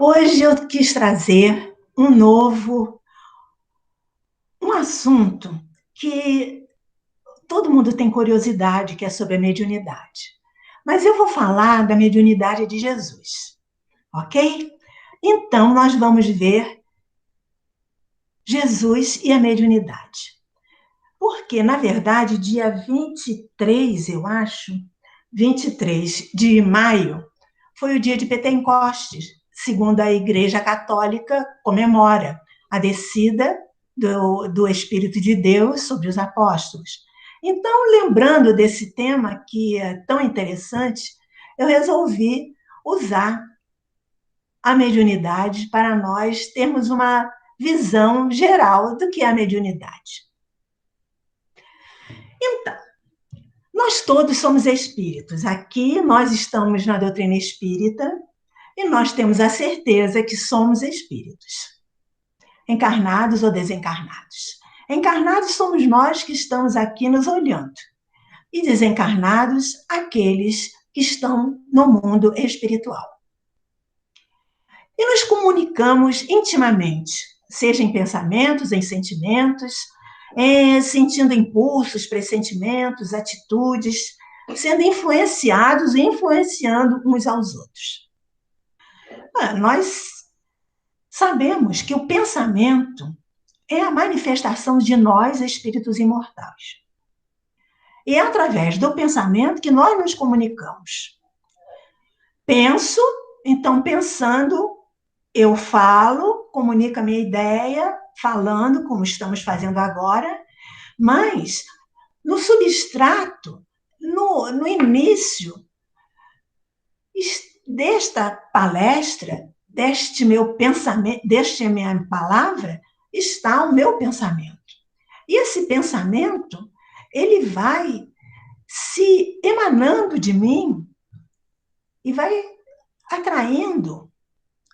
Hoje eu quis trazer um assunto que todo mundo tem curiosidade, que é sobre a mediunidade. Mas eu vou falar da mediunidade de Jesus, ok? Então, nós vamos ver Jesus e a mediunidade. Porque, na verdade, dia 23, eu acho, 23 de maio, foi o dia de Pentecostes, segundo a Igreja Católica comemora a descida do Espírito de Deus sobre os apóstolos. Então, lembrando desse tema que é tão interessante, eu resolvi usar a mediunidade para nós termos uma visão geral do que é a mediunidade. Então, nós todos somos espíritos. Aqui nós estamos na doutrina espírita e nós temos a certeza que somos espíritos, encarnados ou desencarnados. Encarnados somos nós que estamos aqui nos olhando, e desencarnados, aqueles que estão no mundo espiritual. E nos comunicamos intimamente, seja em pensamentos, em sentimentos, sentindo impulsos, pressentimentos, atitudes, sendo influenciados e influenciando uns aos outros. Nós sabemos que o pensamento é a manifestação de nós, espíritos imortais. E é através do pensamento que nós nos comunicamos. Penso, então pensando, eu falo, comunico a minha ideia, falando, como estamos fazendo agora, mas no substrato, no início desta palestra, deste meu pensamento, desta minha palavra, está o meu pensamento. E esse pensamento, ele vai se emanando de mim e vai atraindo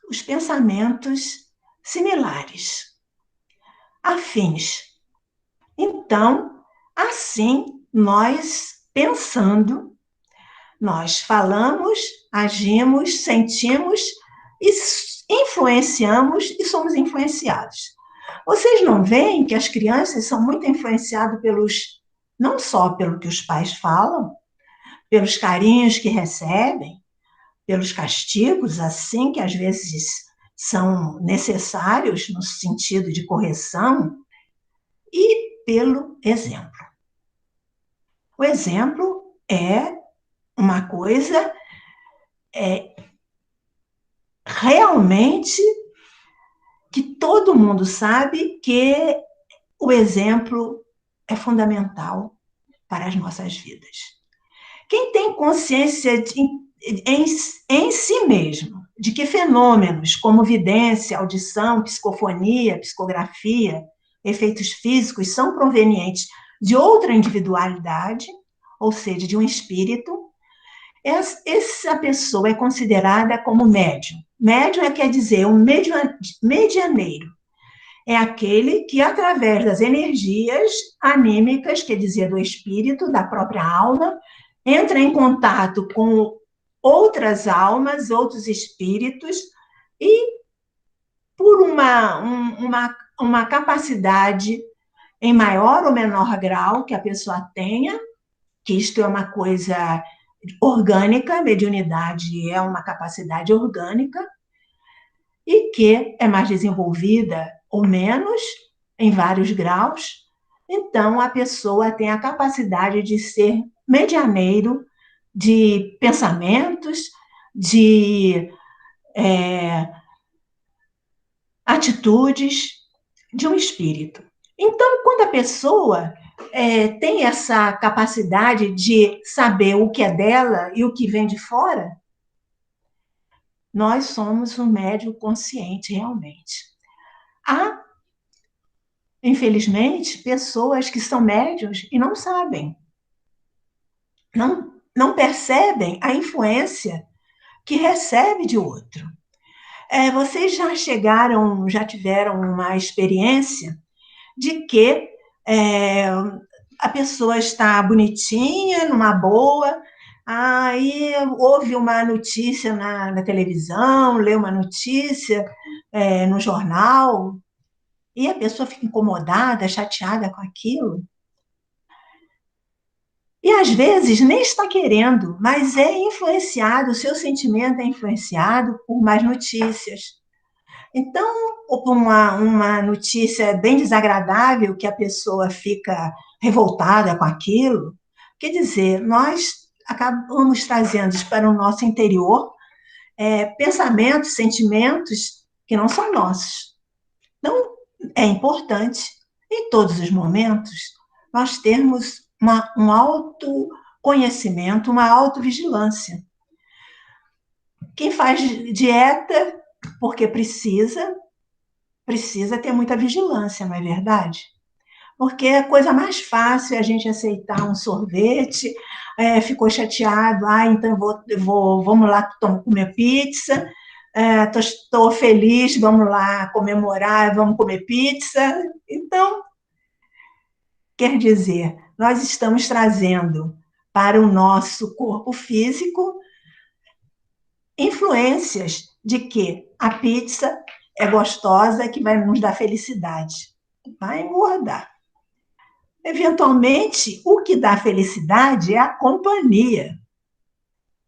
os pensamentos similares, afins. Então, assim, nós pensando, nós falamos, agimos, sentimos e influenciamos e somos influenciados. Vocês não veem que as crianças são muito influenciadas não só pelo que os pais falam, pelos carinhos que recebem, pelos castigos, assim, que às vezes são necessários no sentido de correção, e pelo exemplo. O exemplo é uma coisa realmente que todo mundo sabe que o exemplo é fundamental para as nossas vidas. Quem tem consciência em si mesmo de que fenômenos como vidência, audição, psicofonia, psicografia, efeitos físicos são provenientes de outra individualidade, ou seja, de um espírito, essa pessoa é considerada como médium. Médium quer dizer um medianeiro. É aquele que, através das energias anímicas, quer dizer, do espírito, da própria alma, entra em contato com outras almas, outros espíritos, e por uma capacidade em maior ou menor grau que a pessoa tenha, que isto é uma coisa orgânica, mediunidade é uma capacidade orgânica, e que é mais desenvolvida ou menos, em vários graus, então a pessoa tem a capacidade de ser medianeiro de pensamentos, de atitudes de um espírito. Então, quando a pessoa tem essa capacidade de saber o que é dela e o que vem de fora, nós somos um médium consciente, realmente. Há, infelizmente, pessoas que são médiuns e não sabem, não percebem a influência que recebe de outro. Vocês já tiveram uma experiência de que a pessoa está bonitinha, numa boa, Aí houve uma notícia na televisão, leu uma notícia no jornal, e a pessoa fica incomodada, chateada com aquilo. E às vezes nem está querendo, mas é influenciado, o seu sentimento é influenciado por mais notícias. Então, uma notícia bem desagradável que a pessoa fica revoltada com aquilo, quer dizer, nós acabamos trazendo para o nosso interior pensamentos, sentimentos que não são nossos. Então, é importante, em todos os momentos, nós termos um autoconhecimento, uma autovigilância. Quem faz dieta porque precisa ter muita vigilância, não é verdade? Porque a coisa mais fácil é a gente aceitar um sorvete, ficou chateado, então vamos lá comer pizza, estou feliz, vamos lá comemorar, vamos comer pizza. Então, quer dizer, nós estamos trazendo para o nosso corpo físico influências de que a pizza é gostosa, que vai nos dar felicidade. Vai engordar. Eventualmente, o que dá felicidade é a companhia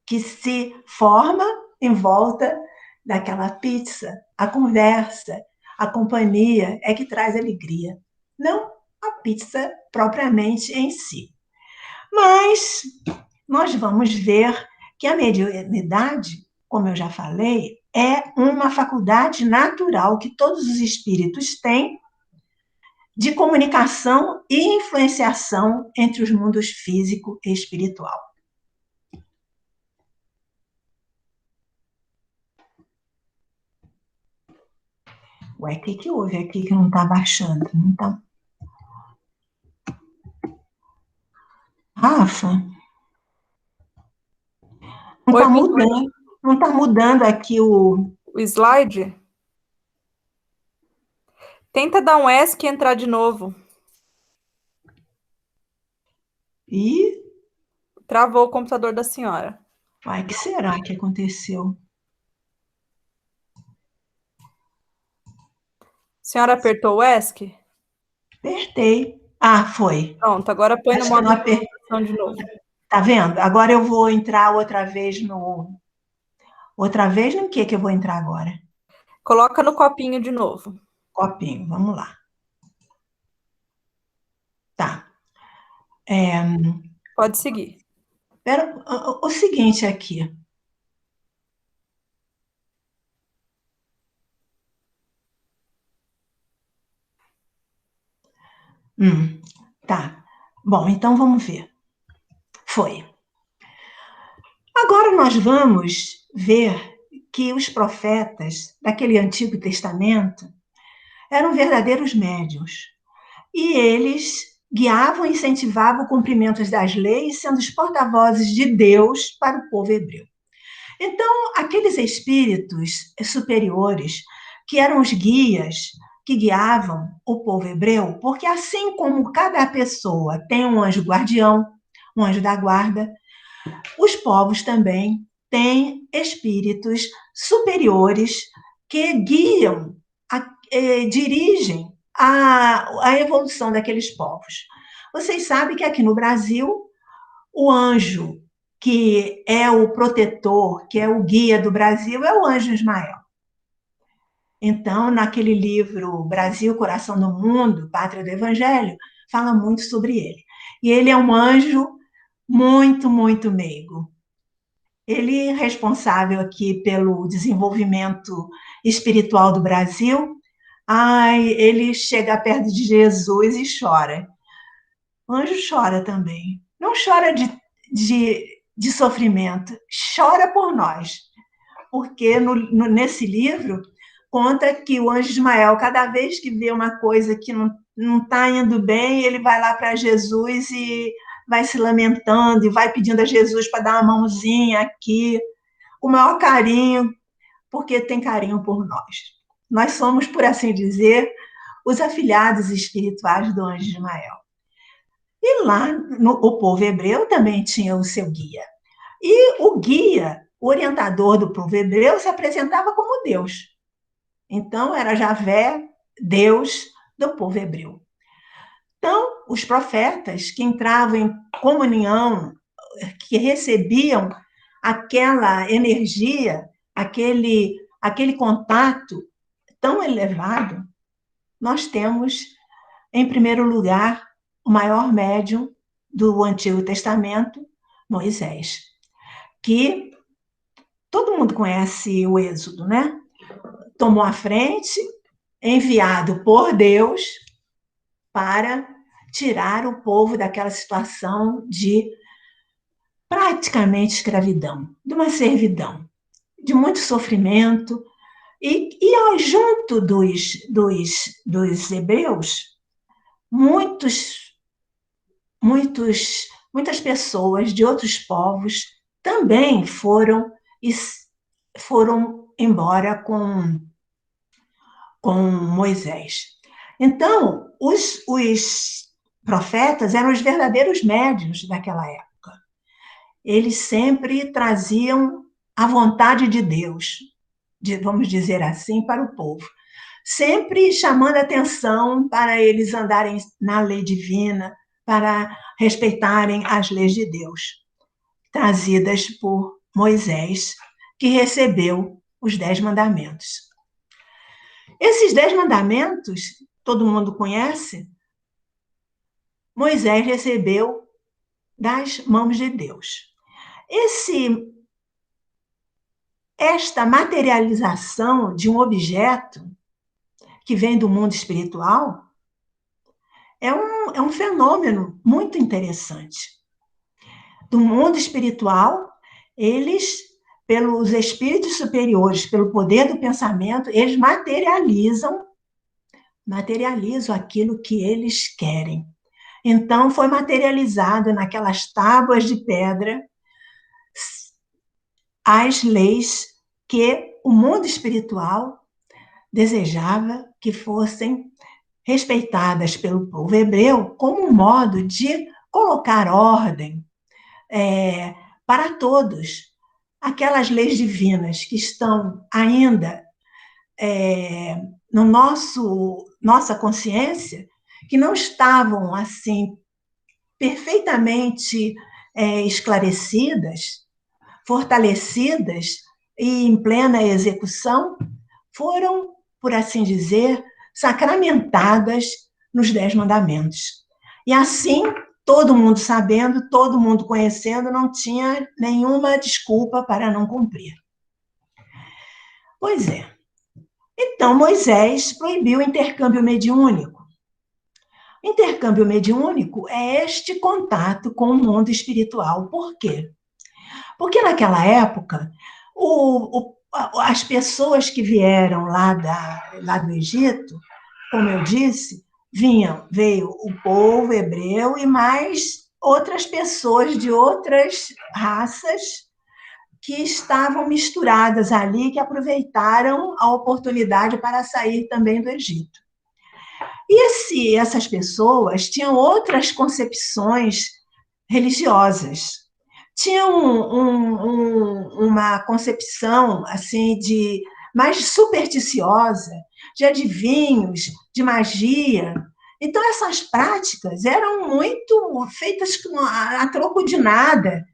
que se forma em volta daquela pizza. A conversa, a companhia é que traz alegria, não a pizza propriamente em si. Mas nós vamos ver que a mediunidade, como eu já falei, é uma faculdade natural que todos os espíritos têm de comunicação e influenciação entre os mundos físico e espiritual. Ué, o que houve aqui que não está baixando? Não tá... Rafa, não está mudando. Não está mudando aqui o slide? Tenta dar um ESC e entrar de novo. E? Travou o computador da senhora. Uai, o que será que aconteceu? A senhora apertou o ESC? Apertei. Foi. Pronto, agora põe no modo de apresentação de novo. Tá vendo? Agora eu vou entrar outra vez no... Outra vez no que eu vou entrar agora? Coloca no copinho de novo. Copinho, vamos lá. Tá. Pode seguir. Espera, o seguinte aqui. Tá. Bom, então vamos ver. Foi. Agora nós vamos ver que os profetas daquele Antigo Testamento eram verdadeiros médiuns. E eles guiavam e incentivavam o cumprimento das leis, sendo os porta-vozes de Deus para o povo hebreu. Então, aqueles espíritos superiores, que eram os guias, que guiavam o povo hebreu, porque assim como cada pessoa tem um anjo guardião, um anjo da guarda, os povos também têm espíritos superiores que guiam, dirigem a evolução daqueles povos. Vocês sabem que aqui no Brasil, o anjo que é o protetor, que é o guia do Brasil, é o anjo Ismael. Então, naquele livro Brasil, Coração do Mundo, Pátria do Evangelho, fala muito sobre ele. E ele é um anjo muito, muito meigo. Ele é responsável aqui pelo desenvolvimento espiritual do Brasil. Ele chega perto de Jesus e chora. O anjo chora também. Não chora de sofrimento, chora por nós. Porque nesse livro conta que o anjo Ismael, cada vez que vê uma coisa que não está indo bem, ele vai lá para Jesus e vai se lamentando e vai pedindo a Jesus para dar uma mãozinha aqui, com o maior carinho, porque tem carinho por nós. Nós somos, por assim dizer, os afilhados espirituais do anjo Ismael. E lá, o povo hebreu também tinha o seu guia. E o guia, o orientador do povo hebreu, se apresentava como Deus. Então, era Javé, Deus do povo hebreu. Então, os profetas que entravam em comunhão, que recebiam aquela energia, aquele contato tão elevado, nós temos, em primeiro lugar, o maior médium do Antigo Testamento, Moisés, que todo mundo conhece o Êxodo, né? Tomou a frente, enviado por Deus para tirar o povo daquela situação de praticamente escravidão, de uma servidão, de muito sofrimento. E junto dos hebreus, muitas pessoas de outros povos também foram embora com Moisés. Então, os profetas eram os verdadeiros médiuns daquela época. Eles sempre traziam a vontade de Deus, vamos dizer assim, para o povo. Sempre chamando atenção para eles andarem na lei divina, para respeitarem as leis de Deus, trazidas por Moisés, que recebeu os 10 mandamentos. Esses 10 mandamentos, todo mundo conhece, Moisés recebeu das mãos de Deus. Esta materialização de um objeto que vem do mundo espiritual é um fenômeno muito interessante. Do mundo espiritual, eles, pelos espíritos superiores, pelo poder do pensamento, eles materializam aquilo que eles querem. Então, foi materializado naquelas tábuas de pedra as leis que o mundo espiritual desejava que fossem respeitadas pelo povo hebreu como um modo de colocar ordem para todos. Aquelas leis divinas que estão ainda no nossa consciência, que não estavam assim perfeitamente esclarecidas, fortalecidas e em plena execução, foram, por assim dizer, sacramentadas nos 10 mandamentos. E assim, todo mundo sabendo, todo mundo conhecendo, não tinha nenhuma desculpa para não cumprir. Pois é. Então, Moisés proibiu o intercâmbio mediúnico. O intercâmbio mediúnico é este contato com o mundo espiritual. Por quê? Porque naquela época, as pessoas que vieram lá do Egito, como eu disse, veio o povo hebreu e mais outras pessoas de outras raças que estavam misturadas ali, que aproveitaram a oportunidade para sair também do Egito. E essas pessoas tinham outras concepções religiosas. Tinham uma concepção assim mais supersticiosa, de adivinhos, de magia. Então, essas práticas eram muito feitas a troco de nada,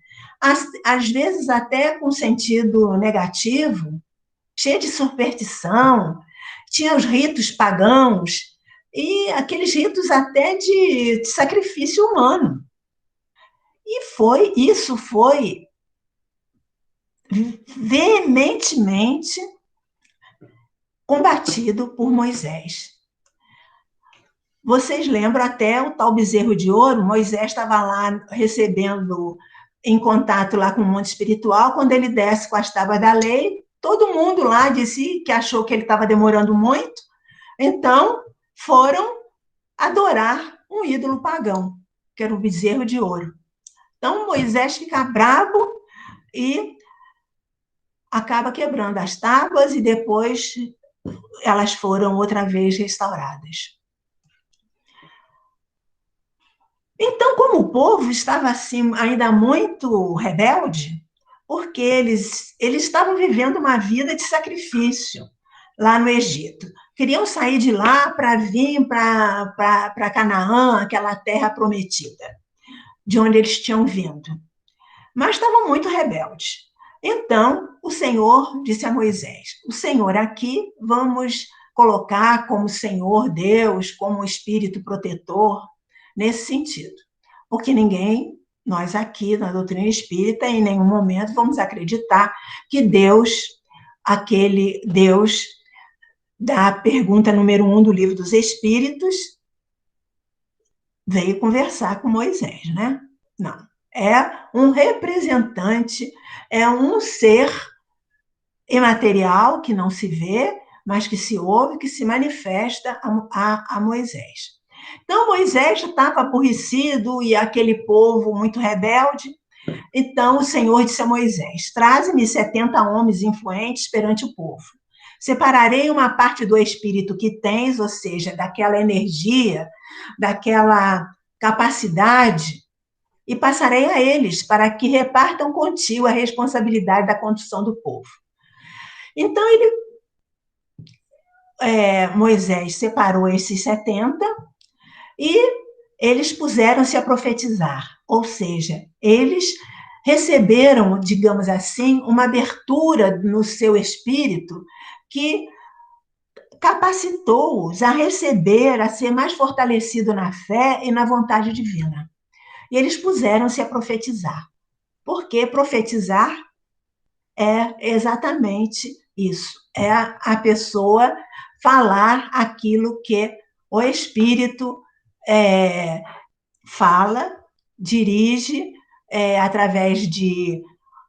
às vezes até com sentido negativo, cheia de superstição. Tinha os ritos pagãos e aqueles ritos até de sacrifício humano. E isso foi veementemente combatido por Moisés. Vocês lembram até o tal bezerro de ouro? Moisés estava lá recebendo, em contato lá com o mundo espiritual, quando ele desce com as tábuas da lei, todo mundo lá disse que achou que ele estava demorando muito, então foram adorar um ídolo pagão, que era o bezerro de ouro. Então Moisés fica bravo e acaba quebrando as tábuas e depois elas foram outra vez restauradas. Então, como o povo estava assim ainda muito rebelde, porque eles estavam vivendo uma vida de sacrifício lá no Egito. Queriam sair de lá para vir para Canaã, aquela terra prometida, de onde eles tinham vindo. Mas estavam muito rebeldes. Então, o Senhor disse a Moisés: o Senhor aqui vamos colocar como Senhor Deus, como Espírito protetor, nesse sentido. Porque ninguém, nós aqui na doutrina espírita, em nenhum momento vamos acreditar que Deus, aquele Deus da pergunta número 1 do Livro dos Espíritos, veio conversar com Moisés, né? Não. É um representante, é um ser imaterial que não se vê, mas que se ouve, que se manifesta a Moisés. Então, Moisés já estava aborrecido e aquele povo muito rebelde. Então, o Senhor disse a Moisés: traze-me 70 homens influentes perante o povo. Separarei uma parte do espírito que tens, ou seja, daquela energia, daquela capacidade, e passarei a eles para que repartam contigo a responsabilidade da condução do povo. Então, Moisés separou esses 70 e eles puseram-se a profetizar, ou seja, eles receberam, digamos assim, uma abertura no seu espírito que capacitou-os a receber, a ser mais fortalecido na fé e na vontade divina. E eles puseram-se a profetizar, porque profetizar é exatamente isso, é a pessoa falar aquilo que o Espírito fala, dirige através de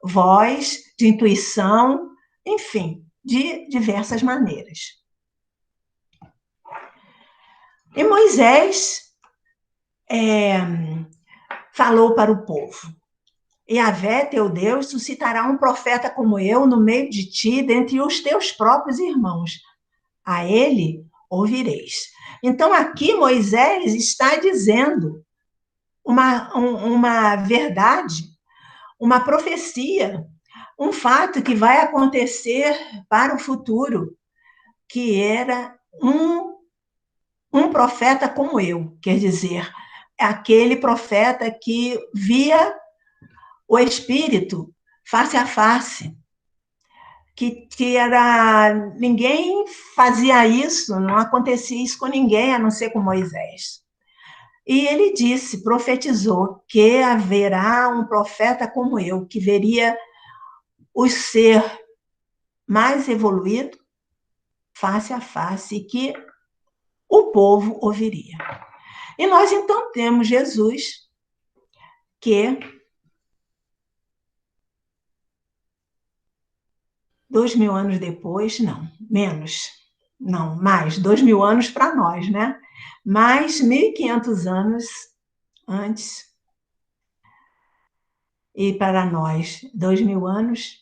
voz, de intuição, enfim, de diversas maneiras. E Moisés falou para o povo: Yahvé, teu Deus, suscitará um profeta como eu no meio de ti, dentre os teus próprios irmãos. A ele ouvireis. Então, aqui Moisés está dizendo uma verdade, uma profecia, um fato que vai acontecer para o futuro, que era um profeta como eu, quer dizer, aquele profeta que via o Espírito face a face, que era, ninguém fazia isso, não acontecia isso com ninguém, a não ser com Moisés. E ele disse, profetizou, que haverá um profeta como eu, que veria o ser mais evoluído face a face, e que o povo ouviria. E nós, então, temos Jesus, que 2000 anos depois, não, menos, não, mais, 2000 anos para nós, né? Mais 1500 anos antes, e para nós, 2000 anos,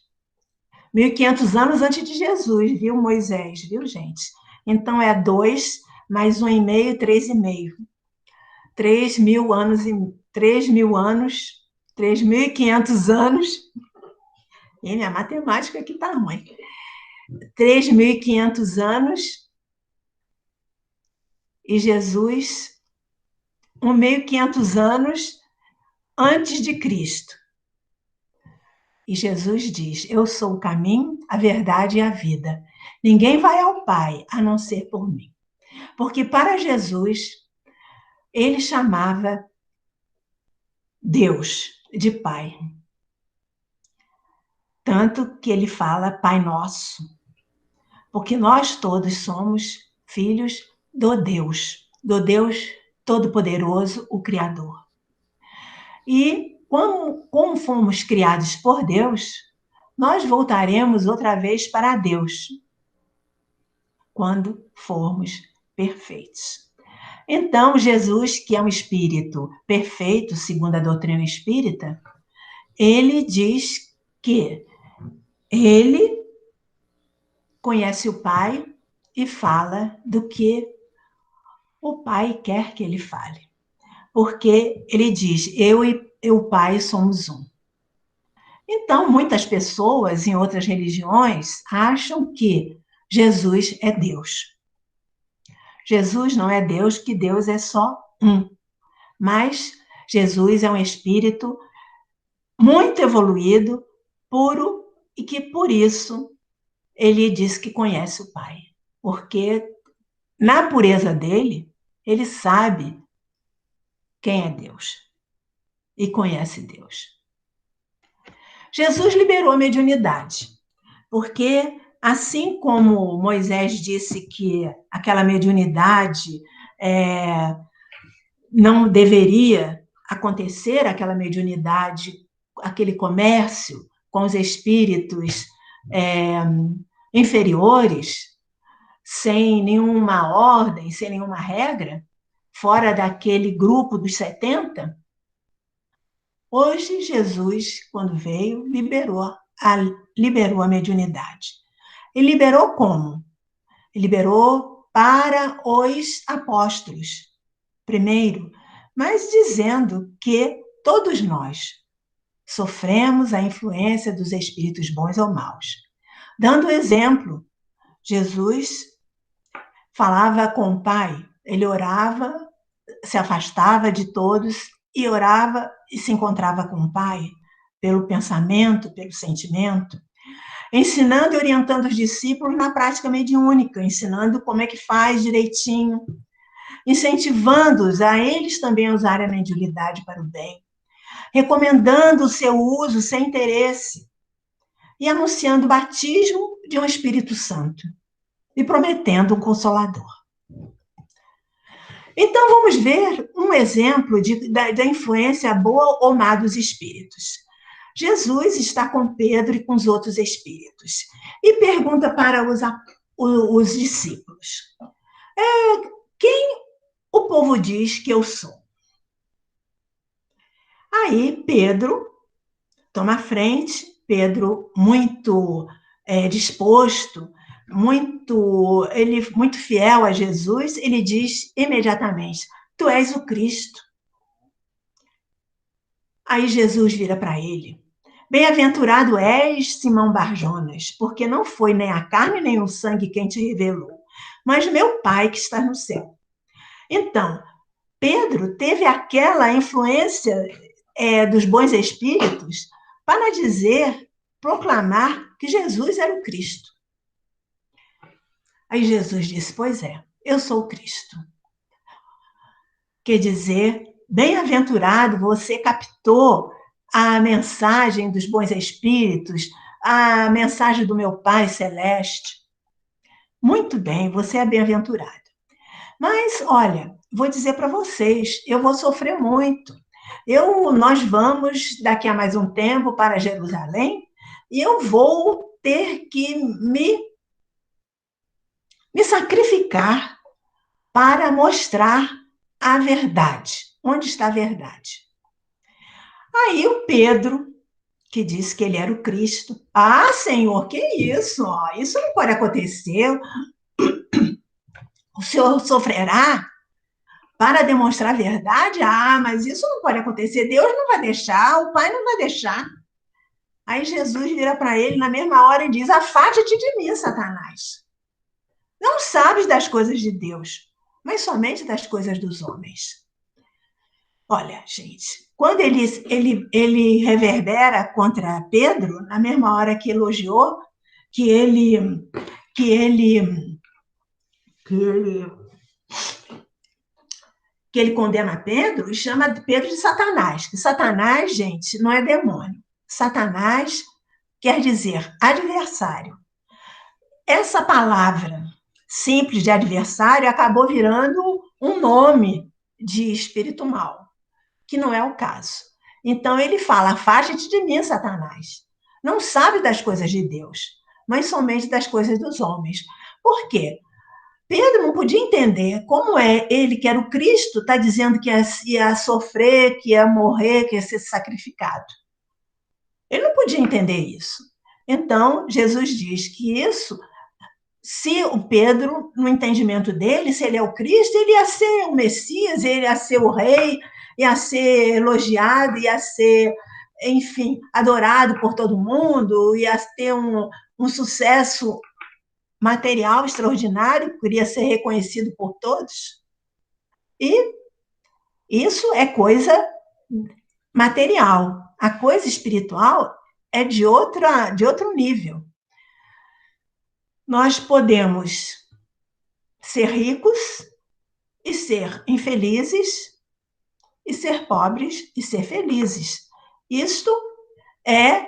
1500 anos antes de Jesus, viu, Moisés, viu, gente? Então, é 2 mais 1,5, 3,5. 3.000 anos, 3.000 anos, 3.500 anos. E minha matemática aqui está ruim. 3.500 anos e Jesus 1.500 anos antes de Cristo. E Jesus diz: eu sou o caminho, a verdade e a vida. Ninguém vai ao Pai a não ser por mim. Porque para Jesus, ele chamava Deus de Pai. Tanto que ele fala Pai Nosso. Porque nós todos somos filhos do Deus Todo-Poderoso, o Criador. E como fomos criados por Deus, nós voltaremos outra vez para Deus, quando formos perfeitos. Então, Jesus, que é um espírito perfeito, segundo a doutrina espírita, ele diz que ele conhece o Pai e fala do que o Pai quer que ele fale. Porque ele diz, eu e o Pai somos um. Então, muitas pessoas em outras religiões acham que Jesus é Deus. Jesus não é Deus, que Deus é só um. Mas Jesus é um espírito muito evoluído, puro, e que por isso ele diz que conhece o Pai. Porque na pureza dele, ele sabe quem é Deus e conhece Deus. Jesus liberou a mediunidade, porque assim como Moisés disse que aquela mediunidade não deveria acontecer, aquela mediunidade, aquele comércio com os espíritos inferiores, sem nenhuma ordem, sem nenhuma regra, fora daquele grupo dos 70, hoje Jesus, quando veio, liberou a mediunidade. E liberou como? Liberou para os apóstolos, primeiro, mas dizendo que todos nós sofremos a influência dos espíritos bons ou maus. Dando exemplo, Jesus falava com o Pai, ele orava, se afastava de todos e orava e se encontrava com o Pai pelo pensamento, pelo sentimento, ensinando e orientando os discípulos na prática mediúnica, ensinando como é que faz direitinho, incentivando-os a eles também a usarem a mediunidade para o bem, recomendando o seu uso sem interesse e anunciando o batismo de um Espírito Santo e prometendo um Consolador. Então, vamos ver um exemplo da influência boa ou má dos espíritos. Jesus está com Pedro e com os outros espíritos e pergunta para os discípulos: quem o povo diz que eu sou? Aí Pedro toma a frente, Pedro muito disposto, muito fiel a Jesus, ele diz imediatamente: tu és o Cristo. Aí Jesus vira para ele: bem-aventurado és, Simão Barjonas, porque não foi nem a carne nem o sangue quem te revelou, mas meu Pai que está no céu. Então, Pedro teve aquela influência dos bons espíritos para dizer, proclamar que Jesus era o Cristo. Aí Jesus disse: pois é, eu sou o Cristo. Quer dizer, bem-aventurado, você captou a mensagem dos bons espíritos, a mensagem do meu Pai Celeste. Muito bem, você é bem-aventurado. Mas, olha, vou dizer para vocês, eu vou sofrer muito. Nós vamos, daqui a mais um tempo, para Jerusalém, e eu vou ter que me sacrificar para mostrar a verdade. Onde está a verdade? Aí o Pedro, que disse que ele era o Cristo: ah, Senhor, que isso? Isso não pode acontecer. O Senhor sofrerá para demonstrar a verdade? Ah, mas isso não pode acontecer. Deus não vai deixar, o Pai não vai deixar. Aí Jesus vira para ele na mesma hora e diz: afasta-te de mim, Satanás. Não sabes das coisas de Deus, mas somente das coisas dos homens. Olha, gente, quando ele reverbera contra Pedro, na mesma hora que elogiou, que ele condena Pedro e chama Pedro de Satanás. Que Satanás, gente, não é demônio. Satanás quer dizer adversário. Essa palavra simples de adversário acabou virando um nome de espírito mau, que não é o caso. Então ele fala: afasta-te de mim, Satanás. Não sabe das coisas de Deus, mas somente das coisas dos homens. Por quê? Pedro não podia entender como ele, que era o Cristo, está dizendo que ia sofrer, que ia morrer, que ia ser sacrificado. Ele não podia entender isso. Então, Jesus diz que isso, se o Pedro, no entendimento dele, se ele é o Cristo, ele ia ser o Messias, ele ia ser o rei, ia ser elogiado, ia ser enfim, adorado por todo mundo, ia ter um sucesso material extraordinário, queria ser reconhecido por todos. E isso é coisa material. A coisa espiritual é de outro nível. Nós podemos ser ricos e ser infelizes, e ser pobres e ser felizes. Isto é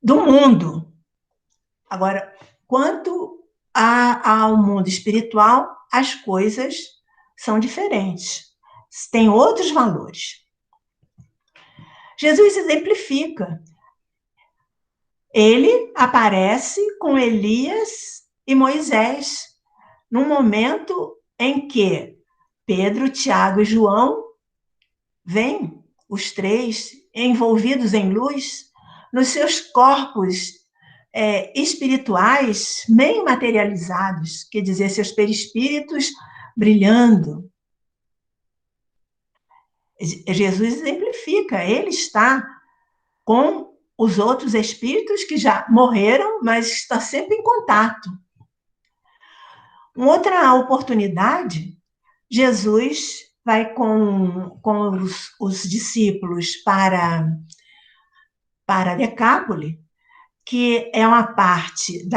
do mundo. Agora, quanto ao mundo espiritual, as coisas são diferentes. Tem outros valores. Jesus exemplifica. Ele aparece com Elias e Moisés, num momento em que Pedro, Tiago e João vêm, os três, envolvidos em luz, nos seus corpos espirituais, meio materializados, quer dizer, seus perispíritos brilhando. Jesus exemplifica, ele está com os outros espíritos que já morreram, mas está sempre em contato. Uma outra oportunidade, Jesus vai com os discípulos para Decápole, que é uma parte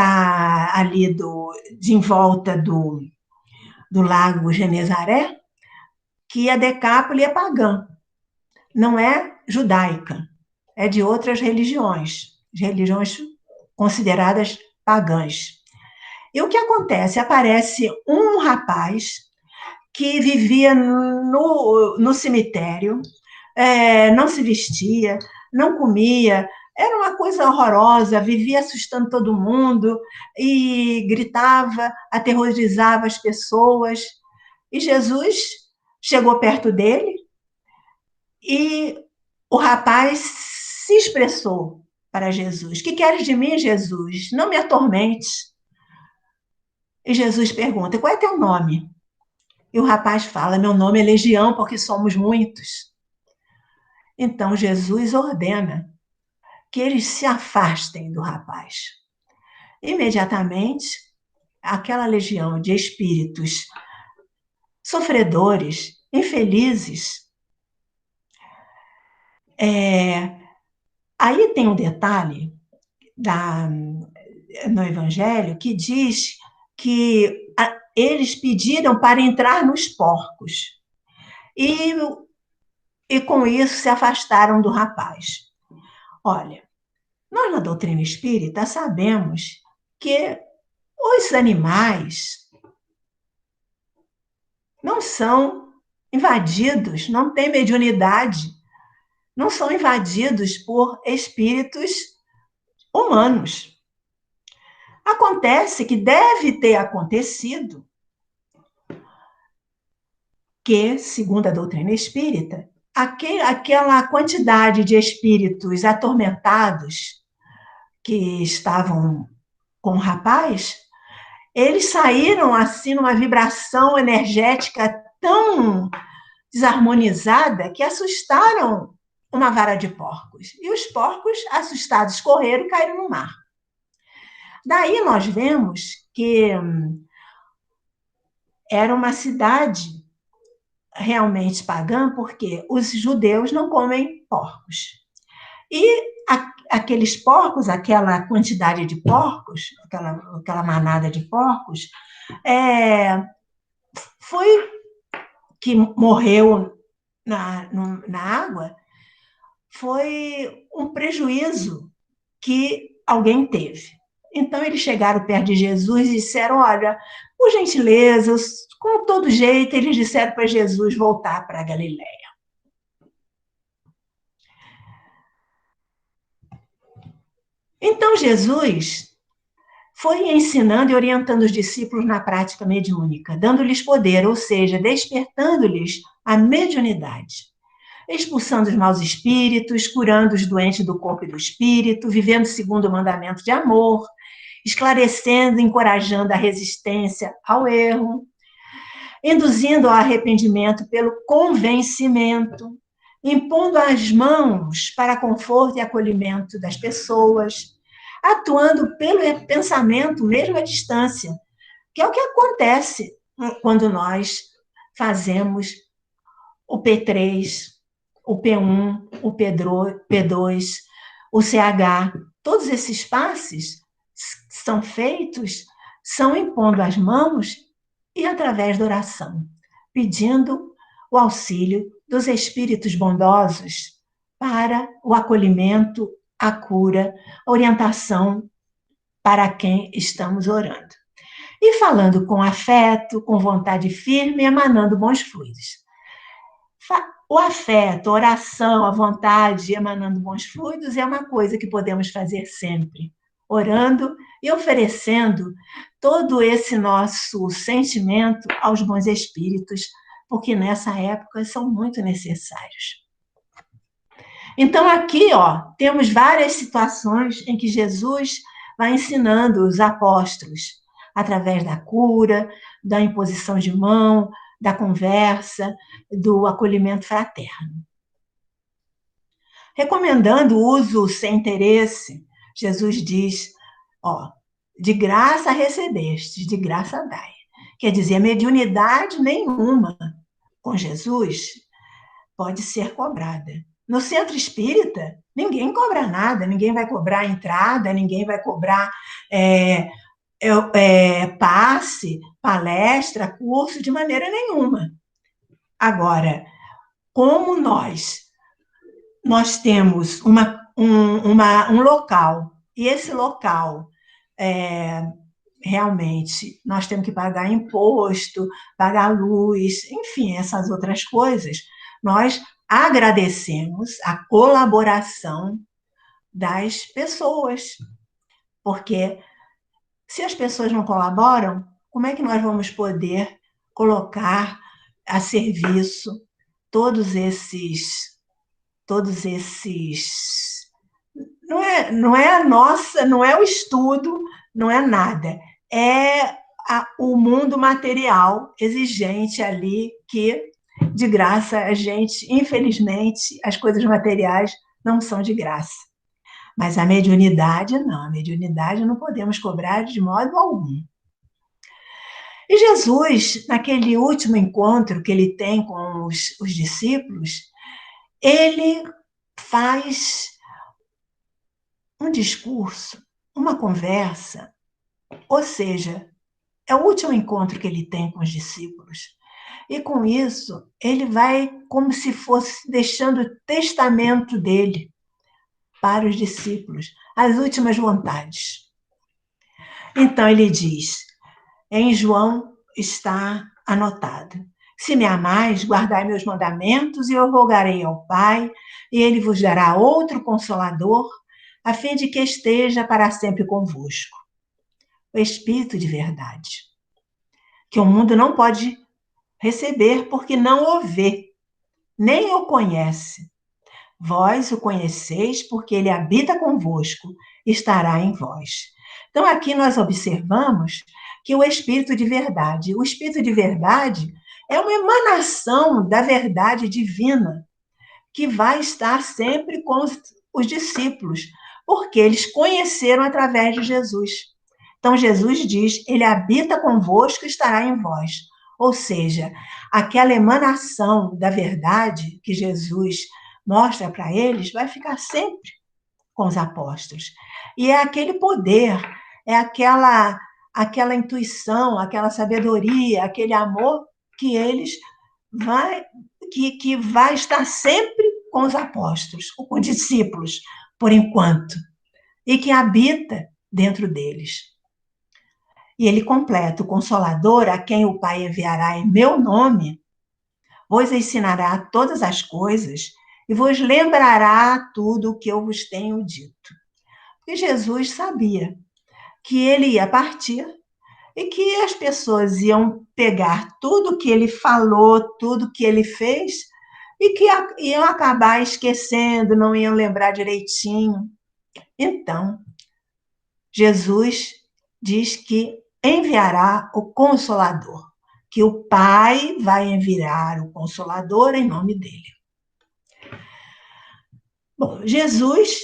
ali de em volta do lago Genezaré, que a Decápole é pagã, não é judaica, é de outras religiões consideradas pagãs. E o que acontece? Aparece um rapaz que vivia no cemitério, não se vestia, não comia, era uma coisa horrorosa, vivia assustando todo mundo e gritava, aterrorizava as pessoas. E Jesus chegou perto dele e o rapaz se expressou para Jesus: "Que queres de mim, Jesus? Não me atormentes." E Jesus pergunta: "Qual é teu nome?" E o rapaz fala: "Meu nome é Legião, porque somos muitos." Então Jesus ordena que eles se afastem do rapaz. Imediatamente, aquela legião de espíritos sofredores, infelizes. Aí tem um detalhe no Evangelho que diz que eles pediram para entrar nos porcos. E com isso se afastaram do rapaz. Olha, nós na doutrina espírita sabemos que os animais não são invadidos, não têm mediunidade, não são invadidos por espíritos humanos. Acontece que deve ter acontecido que, segundo a doutrina espírita, aquela quantidade de espíritos atormentados que estavam com o rapaz, eles saíram assim numa vibração energética tão desarmonizada que assustaram uma vara de porcos. E os porcos, assustados, correram e caíram no mar. Daí nós vemos que era uma cidade realmente pagã, porque os judeus não comem porcos. E aqueles porcos, aquela quantidade de porcos, aquela manada de porcos, foi que morreu na água, foi um prejuízo que alguém teve. Então, eles chegaram perto de Jesus e disseram: "Olha, por gentileza, com todo jeito", eles disseram para Jesus voltar para a Galileia. Então, Jesus foi ensinando e orientando os discípulos na prática mediúnica, dando-lhes poder, ou seja, despertando-lhes a mediunidade, expulsando os maus espíritos, curando os doentes do corpo e do espírito, vivendo segundo o mandamento de amor, esclarecendo e encorajando a resistência ao erro, induzindo ao arrependimento pelo convencimento, impondo as mãos para conforto e acolhimento das pessoas, atuando pelo pensamento mesmo à distância, que é o que acontece quando nós fazemos o P3, o P1, o P2, o CH. Todos esses passes são feitos, são impondo as mãos e através da oração, pedindo o auxílio dos espíritos bondosos para o acolhimento, a cura, a orientação para quem estamos orando. E falando com afeto, com vontade firme, emanando bons fluidos. O afeto, a oração, a vontade emanando bons fluidos é uma coisa que podemos fazer sempre, orando e oferecendo todo esse nosso sentimento aos bons espíritos, porque nessa época são muito necessários. Então, aqui, temos várias situações em que Jesus vai ensinando os apóstolos, através da cura, da imposição de mão, da conversa, do acolhimento fraterno. Recomendando o uso sem interesse, Jesus diz, de graça recebestes, de graça dai. Quer dizer, mediunidade nenhuma com Jesus pode ser cobrada. No centro espírita, ninguém cobra nada, ninguém vai cobrar entrada, ninguém vai cobrar passe, palestra, curso, de maneira nenhuma. Agora, como nós temos um local, e esse local realmente nós temos que pagar imposto, pagar luz, enfim, essas outras coisas, nós agradecemos a colaboração das pessoas, porque se as pessoas não colaboram, como é que nós vamos poder colocar a serviço todos esses não é a nossa, não é o estudo, não é nada, é o mundo material exigente ali que de graça a gente, infelizmente, as coisas materiais não são de graça. Mas a mediunidade não, a mediunidade não podemos cobrar de modo algum. E Jesus, naquele último encontro que ele tem com os discípulos, ele faz um discurso, uma conversa, ou seja, é o último encontro que ele tem com os discípulos. E com isso, ele vai como se fosse deixando o testamento dele para os discípulos, as últimas vontades. Então ele diz, em João está anotado, se me amais, guardai meus mandamentos, e eu rogarei ao Pai, e ele vos dará outro Consolador, a fim de que esteja para sempre convosco. O Espírito de verdade, que o mundo não pode receber, porque não o vê, nem o conhece. Vós o conheceis, porque ele habita convosco, estará em vós. Então, aqui nós observamos que o Espírito de verdade é uma emanação da verdade divina, que vai estar sempre com os discípulos, porque eles conheceram através de Jesus. Então, Jesus diz, ele habita convosco e estará em vós. Ou seja, aquela emanação da verdade que Jesus mostra para eles vai ficar sempre com os apóstolos. E é aquele poder, é aquela intuição, aquela sabedoria, aquele amor que eles que vai estar sempre com os apóstolos, ou com discípulos, por enquanto, e que habita dentro deles. E ele completa, o Consolador, a quem o Pai enviará em meu nome, vos ensinará todas as coisas e vos lembrará tudo o que eu vos tenho dito. E Jesus sabia que ele ia partir e que as pessoas iam pegar tudo que ele falou, tudo que ele fez, e que iam acabar esquecendo, não iam lembrar direitinho. Então, Jesus diz que enviará o Consolador, que o Pai vai enviar o Consolador em nome dele. Bom, Jesus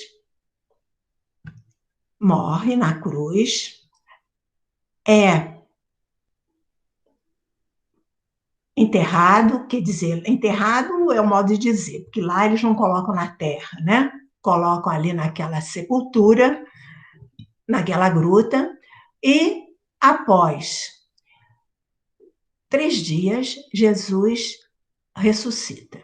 morre na cruz, é enterrado, quer dizer, enterrado é o modo de dizer, porque lá eles não colocam na terra, né? Colocam ali naquela sepultura, naquela gruta, e após 3 dias, Jesus ressuscita.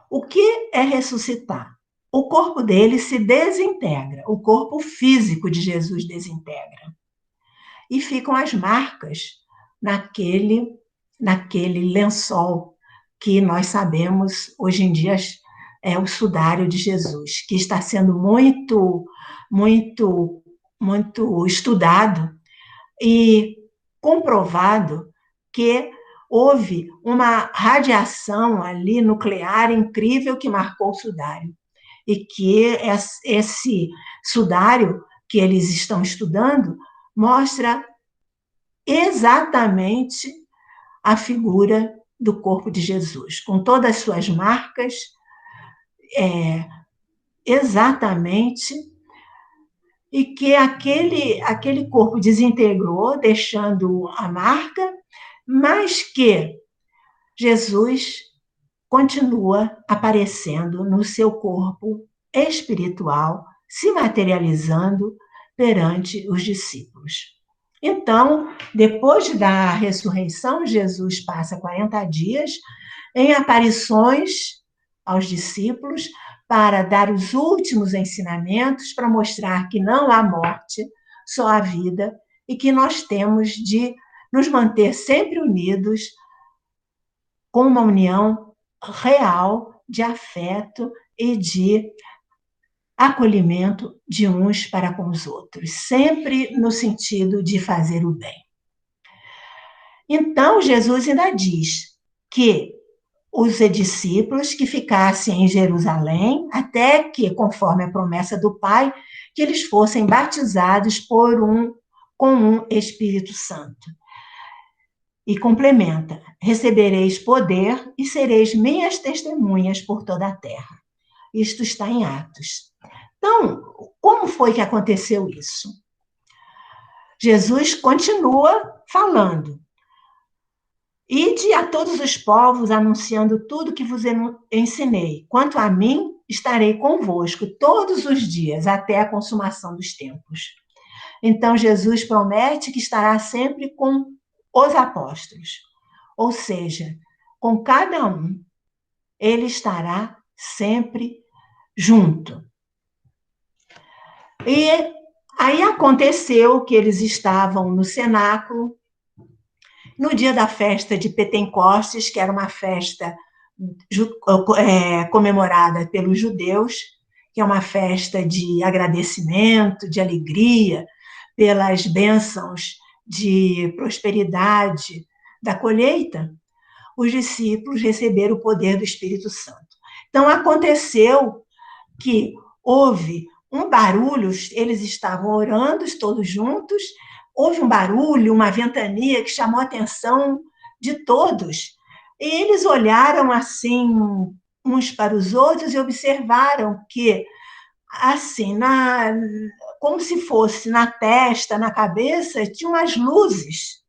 O que é ressuscitar? O corpo dele se desintegra, o corpo físico de Jesus desintegra. E ficam as marcas naquele lençol que nós sabemos hoje em dia é o sudário de Jesus, que está sendo muito estudado e comprovado que houve uma radiação ali nuclear incrível que marcou o sudário. E que esse sudário que eles estão estudando mostra exatamente a figura do corpo de Jesus, com todas as suas marcas, exatamente, e que aquele corpo desintegrou, deixando a marca, mas que Jesus continua aparecendo no seu corpo espiritual, se materializando perante os discípulos. Então, depois da ressurreição, Jesus passa 40 dias em aparições aos discípulos para dar os últimos ensinamentos, para mostrar que não há morte, só há vida, e que nós temos de nos manter sempre unidos com uma união real de afeto e de acolhimento de uns para com os outros, sempre no sentido de fazer o bem. Então, Jesus ainda diz que os discípulos que ficassem em Jerusalém, até que, conforme a promessa do Pai, que eles fossem batizados com um Espírito Santo. E complementa: recebereis poder e sereis minhas testemunhas por toda a terra. Isto está em Atos. Então, como foi que aconteceu isso? Jesus continua falando. Ide a todos os povos, anunciando tudo que vos ensinei. Quanto a mim, estarei convosco todos os dias, até a consumação dos tempos. Então, Jesus promete que estará sempre com os apóstolos. Ou seja, com cada um, ele estará sempre junto. E aí aconteceu que eles estavam no cenáculo, no dia da festa de Pentecostes, que era uma festa comemorada pelos judeus, que é uma festa de agradecimento, de alegria, pelas bênçãos de prosperidade da colheita, os discípulos receberam o poder do Espírito Santo. Então, aconteceu que houve um barulho, eles estavam orando todos juntos, houve um barulho, uma ventania que chamou a atenção de todos. E eles olharam assim uns para os outros e observaram que, assim, como se fosse na testa, na cabeça, tinham umas luzes.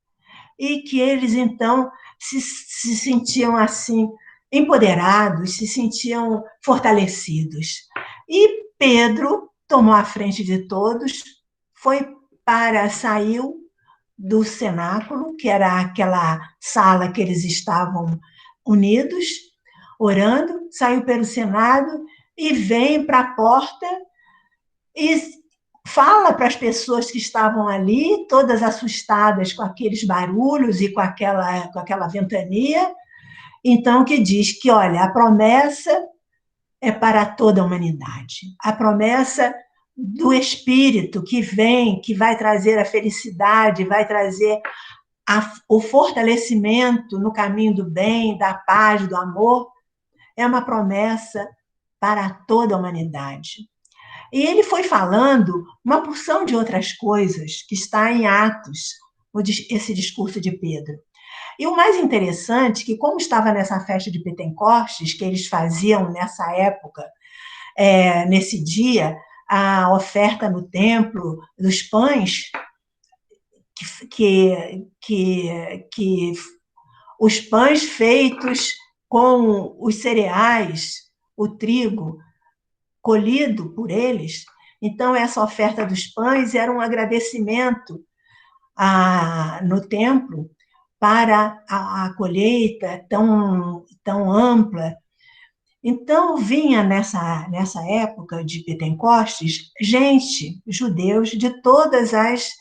E que eles, então, se sentiam assim empoderados, se sentiam fortalecidos. E Pedro tomou a frente de todos, saiu do cenáculo, que era aquela sala que eles estavam unidos, orando, saiu pelo Senado e vem para a porta e fala para as pessoas que estavam ali, todas assustadas com aqueles barulhos e com aquela ventania, então que diz que, olha, a promessa é para toda a humanidade. A promessa do Espírito que vem, que vai trazer a felicidade, vai trazer o fortalecimento no caminho do bem, da paz, do amor, é uma promessa para toda a humanidade. E ele foi falando uma porção de outras coisas que está em Atos, esse discurso de Pedro. E o mais interessante, que como estava nessa festa de Pentecostes, que eles faziam nessa época, nesse dia, a oferta no templo dos pães, que os pães feitos com os cereais, o trigo, colhido por eles. Então, essa oferta dos pães era um agradecimento no templo para a colheita tão ampla. Então, vinha nessa época de Pentecostes, judeus de todas as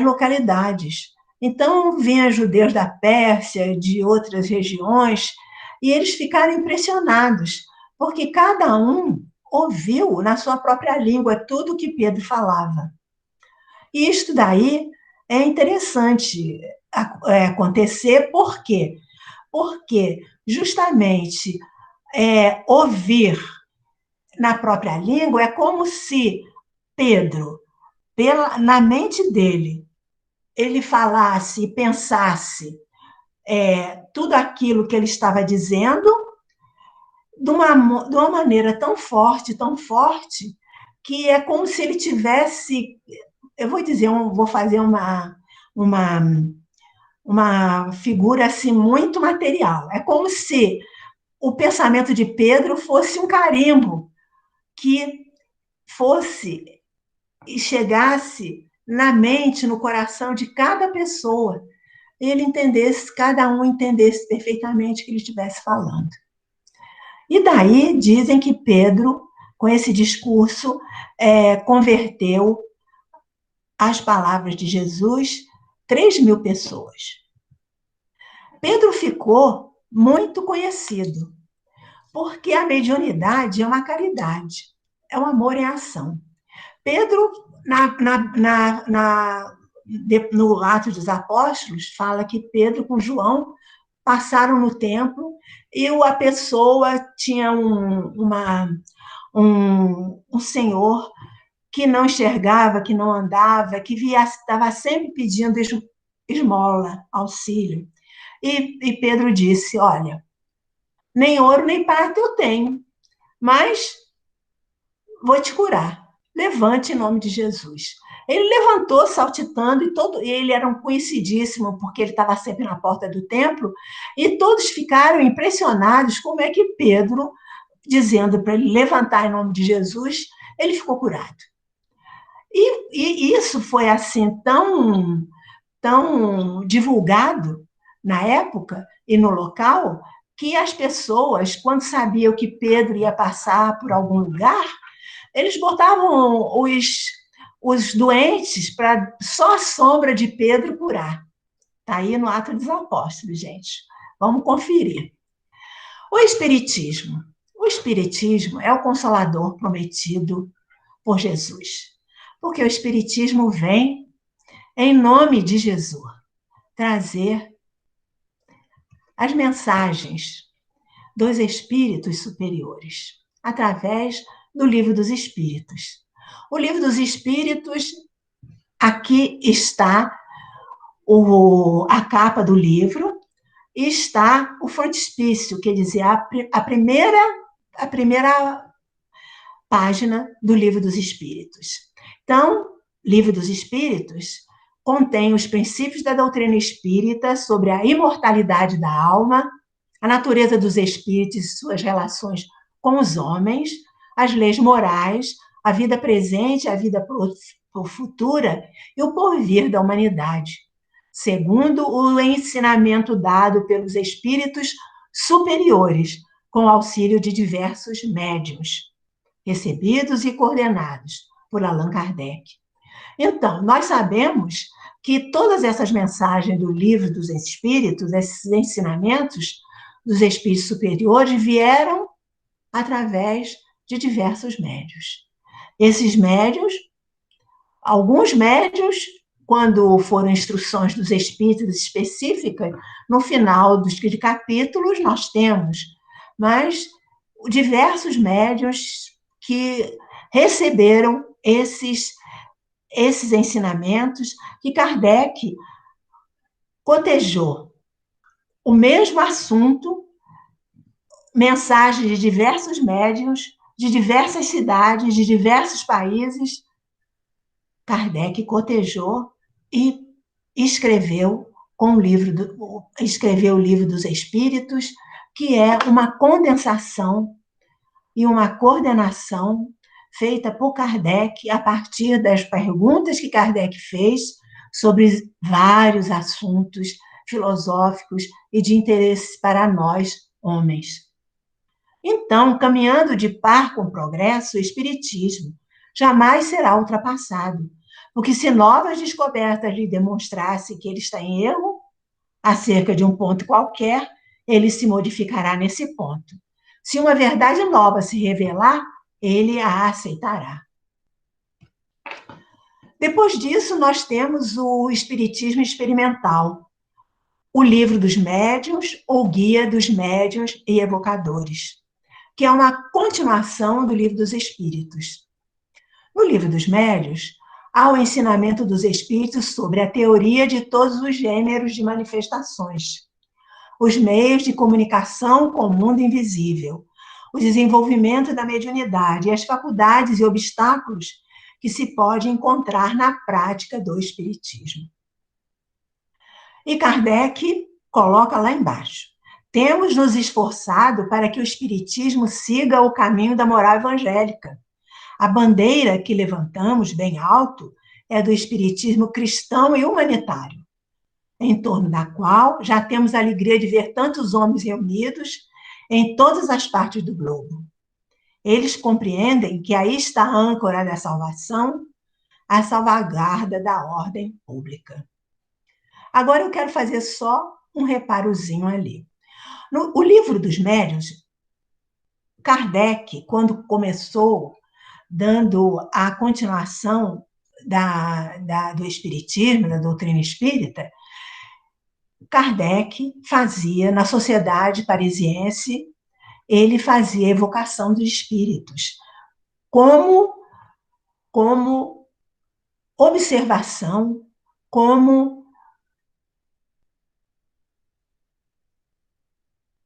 localidades. Então, vinham judeus da Pérsia, de outras regiões, e eles ficaram impressionados, porque cada um ouviu na sua própria língua tudo o que Pedro falava. E isto daí é interessante acontecer, por quê? Porque justamente ouvir na própria língua é como se Pedro, na mente dele, ele falasse e pensasse tudo aquilo que ele estava dizendo de uma maneira tão forte, que é como se ele tivesse, eu vou fazer uma figura assim muito material. É como se o pensamento de Pedro fosse um carimbo que fosse e chegasse na mente, no coração de cada pessoa, e ele entendesse, cada um entendesse perfeitamente o que ele estivesse falando. E daí dizem que Pedro, com esse discurso, converteu as palavras de Jesus 3.000 pessoas. Pedro ficou muito conhecido, porque a mediunidade é uma caridade, é um amor em ação. Pedro, no Atos dos Apóstolos, fala que Pedro com João passaram no templo e a pessoa tinha um senhor que não enxergava, que não andava, que estava sempre pedindo esmola, auxílio. E Pedro disse, olha, nem ouro nem prata eu tenho, mas vou te curar. Levante em nome de Jesus. Ele levantou saltitando e ele era um conhecidíssimo, porque ele estava sempre na porta do templo, e todos ficaram impressionados como é que Pedro, dizendo para ele levantar em nome de Jesus, ele ficou curado. E isso foi assim tão divulgado na época e no local, que as pessoas, quando sabiam que Pedro ia passar por algum lugar, eles botavam os doentes para só a sombra de Pedro curar. Está aí no Atos dos Apóstolos, gente. Vamos conferir. O Espiritismo. O Espiritismo é o consolador prometido por Jesus. Porque o Espiritismo vem, em nome de Jesus, trazer as mensagens dos espíritos superiores, através do Livro dos Espíritos. O Livro dos Espíritos, aqui está a capa do livro, e está o frontispício, quer dizer, a primeira página do Livro dos Espíritos. Então, Livro dos Espíritos contém os princípios da doutrina espírita sobre a imortalidade da alma, a natureza dos espíritos e suas relações com os homens, as leis morais, a vida presente, a vida futura e o porvir da humanidade, segundo o ensinamento dado pelos espíritos superiores, com auxílio de diversos médiuns, recebidos e coordenados por Allan Kardec. Então, nós sabemos que todas essas mensagens do Livro dos Espíritos, esses ensinamentos dos espíritos superiores, vieram através de diversos médiuns. Esses médiuns, alguns médiuns, quando foram instruções dos espíritos específicas, no final dos capítulos nós temos, mas diversos médiuns que receberam esses ensinamentos que Kardec cotejou. O mesmo assunto, mensagens de diversos médiuns, de diversas cidades, de diversos países, Kardec cotejou e escreveu escreveu o Livro dos Espíritos, que é uma condensação e uma coordenação feita por Kardec a partir das perguntas que Kardec fez sobre vários assuntos filosóficos e de interesse para nós, homens. Então, caminhando de par com o progresso, o Espiritismo jamais será ultrapassado, porque se novas descobertas lhe demonstrassem que ele está em erro acerca de um ponto qualquer, ele se modificará nesse ponto. Se uma verdade nova se revelar, ele a aceitará. Depois disso, nós temos o Espiritismo Experimental, o Livro dos Médiuns ou Guia dos Médiuns e Evocadores, que é uma continuação do Livro dos Espíritos. No Livro dos Médiuns, há o ensinamento dos espíritos sobre a teoria de todos os gêneros de manifestações, os meios de comunicação com o mundo invisível, o desenvolvimento da mediunidade e as faculdades e obstáculos que se pode encontrar na prática do espiritismo. E Kardec coloca lá embaixo: temos nos esforçado para que o espiritismo siga o caminho da moral evangélica. A bandeira que levantamos bem alto é do espiritismo cristão e humanitário, em torno da qual já temos a alegria de ver tantos homens reunidos em todas as partes do globo. Eles compreendem que aí está a âncora da salvação, a salvaguarda da ordem pública. Agora eu quero fazer só um reparozinho ali. No Livro dos Médiuns, Kardec, quando começou dando a continuação do Espiritismo, da doutrina espírita, Kardec fazia, na Sociedade Parisiense, ele fazia evocação dos espíritos, como observação, como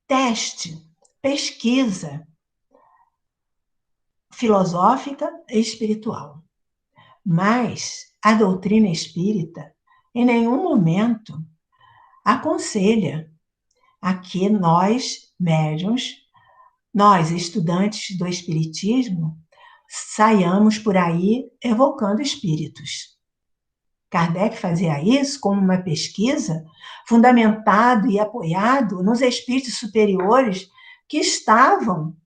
teste, pesquisa filosófica e espiritual. Mas a doutrina espírita, em nenhum momento, aconselha a que nós, médiuns, nós, estudantes do espiritismo, saiamos por aí evocando espíritos. Kardec fazia isso como uma pesquisa fundamentado e apoiado nos espíritos superiores que estavam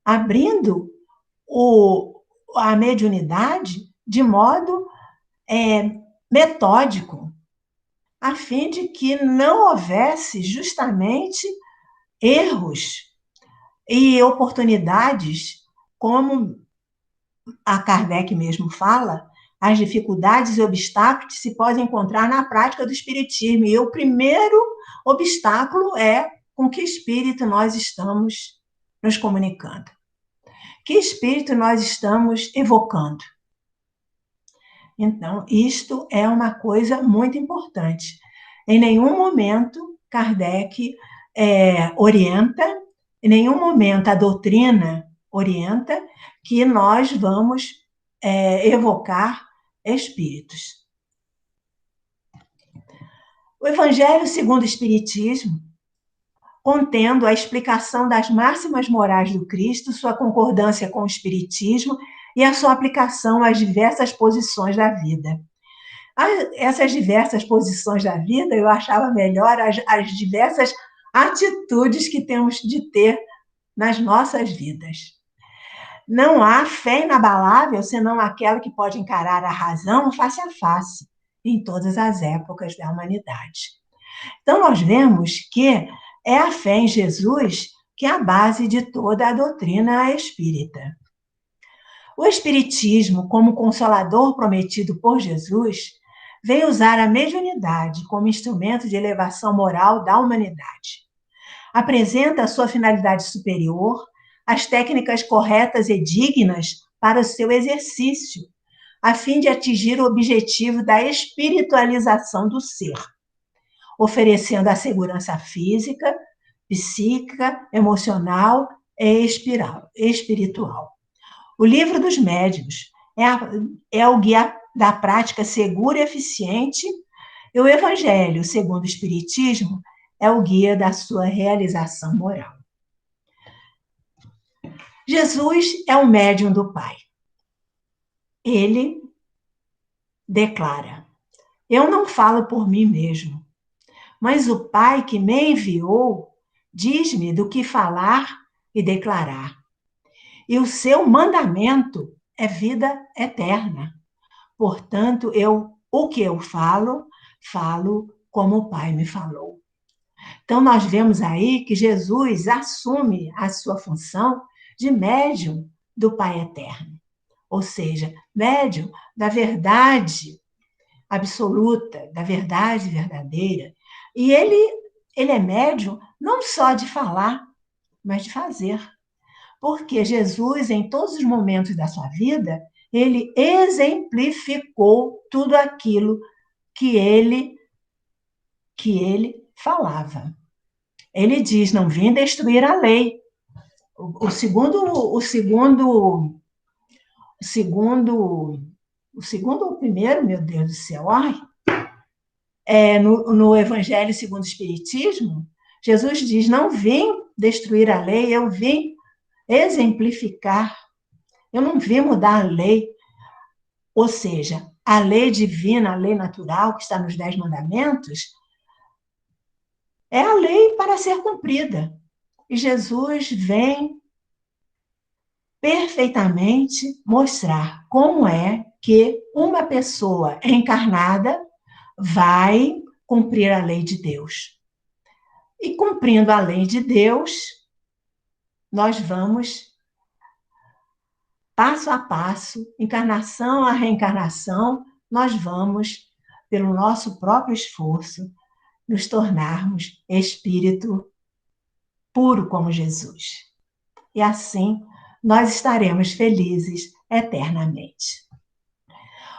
abrindo a mediunidade de modo metódico, a fim de que não houvesse justamente erros e oportunidades, como a Kardec mesmo fala, as dificuldades e obstáculos que se podem encontrar na prática do espiritismo. E o primeiro obstáculo é com que espírito nós estamos nos comunicando. Que espírito nós estamos evocando? Então, isto é uma coisa muito importante. Em nenhum momento Kardec orienta, em nenhum momento a doutrina orienta que nós vamos evocar espíritos. O Evangelho segundo o Espiritismo, contendo a explicação das máximas morais do Cristo, sua concordância com o Espiritismo e a sua aplicação às diversas posições da vida. Essas diversas posições da vida, eu achava melhor as diversas atitudes que temos de ter nas nossas vidas. Não há fé inabalável senão aquela que pode encarar a razão face a face em todas as épocas da humanidade. Então, nós vemos que é a fé em Jesus que é a base de toda a doutrina espírita. O Espiritismo, como consolador prometido por Jesus, veio usar a mediunidade como instrumento de elevação moral da humanidade. Apresenta a sua finalidade superior, as técnicas corretas e dignas para o seu exercício, a fim de atingir o objetivo da espiritualização do ser, oferecendo a segurança física, psíquica, emocional espiritual. O livro dos médiuns é o guia da prática segura e eficiente, e o Evangelho, segundo o Espiritismo, é o guia da sua realização moral. Jesus é o médium do Pai. Ele declara: eu não falo por mim mesmo, mas o Pai que me enviou diz-me do que falar e declarar. E o seu mandamento é vida eterna. Portanto, o que eu falo, falo como o Pai me falou. Então, nós vemos aí que Jesus assume a sua função de médium do Pai eterno. Ou seja, médium da verdade absoluta, da verdade verdadeira. E ele é médium não só de falar, mas de fazer. Porque Jesus, em todos os momentos da sua vida, ele exemplificou tudo aquilo que ele falava. Ele diz: não vim destruir a lei. O segundo ou primeiro, meu Deus do céu, no Evangelho segundo o Espiritismo, Jesus diz: não vim destruir a lei, eu vim exemplificar. Eu não vim mudar a lei. Ou seja, a lei divina, a lei natural, que está nos 10 mandamentos, é a lei para ser cumprida. E Jesus vem perfeitamente mostrar como é que uma pessoa encarnada vai cumprir a lei de Deus. E cumprindo a lei de Deus, nós vamos passo a passo, encarnação a reencarnação, nós vamos, pelo nosso próprio esforço, nos tornarmos espírito puro como Jesus. E assim nós estaremos felizes eternamente.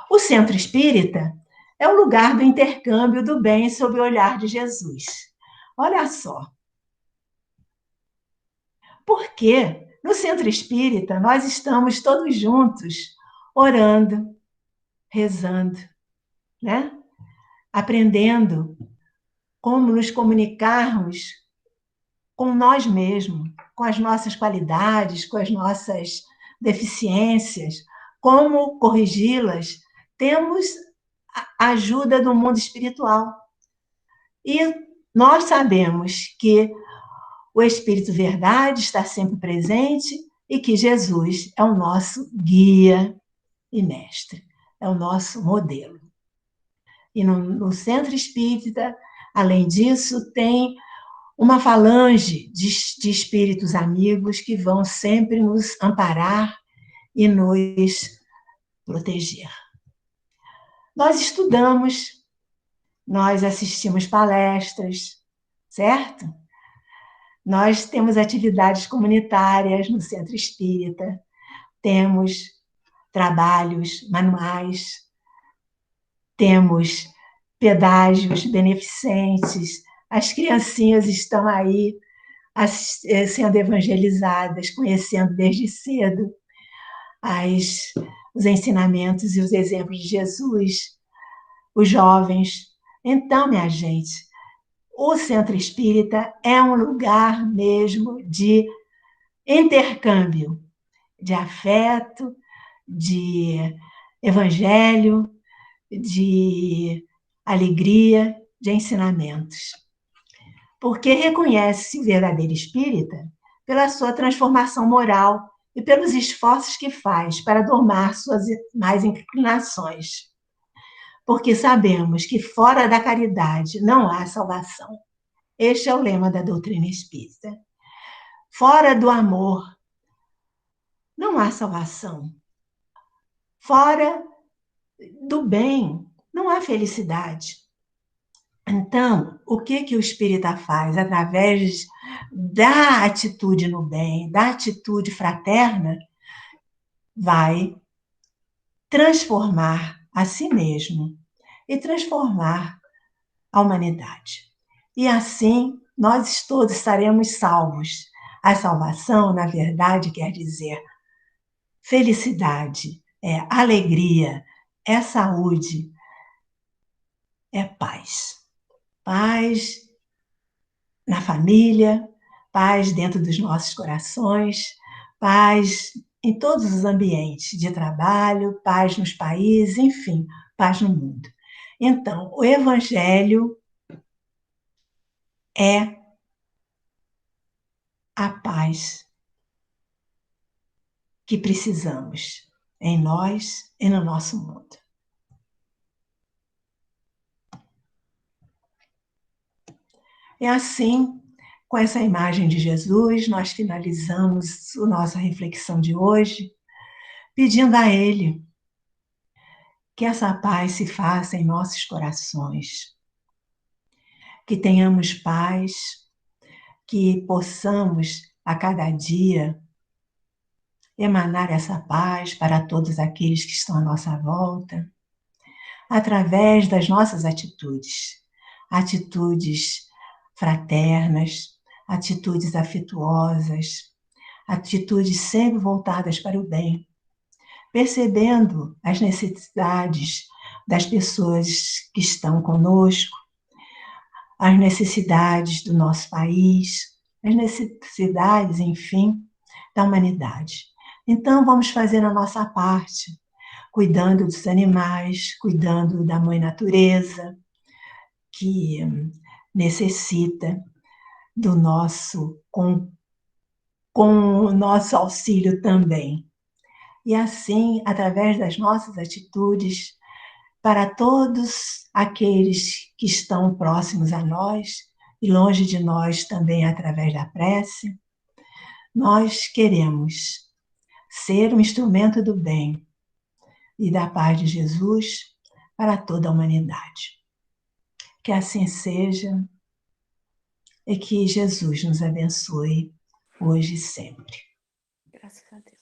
O centro espírita é o lugar do intercâmbio do bem sob o olhar de Jesus. Olha só. Porque no centro espírita nós estamos todos juntos, orando, rezando, né? Aprendendo como nos comunicarmos com nós mesmos, com as nossas qualidades, com as nossas deficiências, como corrigi-las. Temos a ajuda do mundo espiritual. E nós sabemos que o Espírito Verdade está sempre presente e que Jesus é o nosso guia e mestre, é o nosso modelo. E no Centro Espírita, além disso, tem uma falange de espíritos amigos que vão sempre nos amparar e nos proteger. Nós estudamos, nós assistimos palestras, certo? Nós temos atividades comunitárias no Centro Espírita, temos trabalhos manuais, temos pedágios beneficentes, as criancinhas estão aí sendo evangelizadas, conhecendo desde cedo os ensinamentos e os exemplos de Jesus, os jovens. Então, minha gente, o Centro Espírita é um lugar mesmo de intercâmbio, de afeto, de evangelho, de alegria, de ensinamentos. Porque reconhece-se verdadeiro espírita pela sua transformação moral e pelos esforços que faz para domar suas mais inclinações. Porque sabemos que fora da caridade não há salvação. Este é o lema da doutrina espírita. Fora do amor não há salvação. Fora do bem não há felicidade. Então, o que o espírita faz? Através da atitude no bem, da atitude fraterna, vai transformar a si mesmo e transformar a humanidade. E assim, nós todos estaremos salvos A salvação, na verdade, quer dizer felicidade, é alegria, é saúde, é paz. Paz na família, paz dentro dos nossos corações, paz em todos os ambientes de trabalho, paz nos países, enfim, paz no mundo. Então, o Evangelho é a paz que precisamos em nós e no nosso mundo. É assim, com essa imagem de Jesus, nós finalizamos a nossa reflexão de hoje, pedindo a Ele que essa paz se faça em nossos corações, que tenhamos paz, que possamos a cada dia emanar essa paz para todos aqueles que estão à nossa volta, através das nossas atitudes, atitudes fraternas, atitudes afetuosas, atitudes sempre voltadas para o bem, percebendo as necessidades das pessoas que estão conosco, as necessidades do nosso país, as necessidades, enfim, da humanidade. Então, vamos fazer a nossa parte, cuidando dos animais, cuidando da mãe natureza, que necessita do nosso, com o nosso auxílio também. E assim, através das nossas atitudes, para todos aqueles que estão próximos a nós e longe de nós também através da prece, nós queremos ser um instrumento do bem e da paz de Jesus para toda a humanidade. Que assim seja e que Jesus nos abençoe hoje e sempre. Graças a Deus.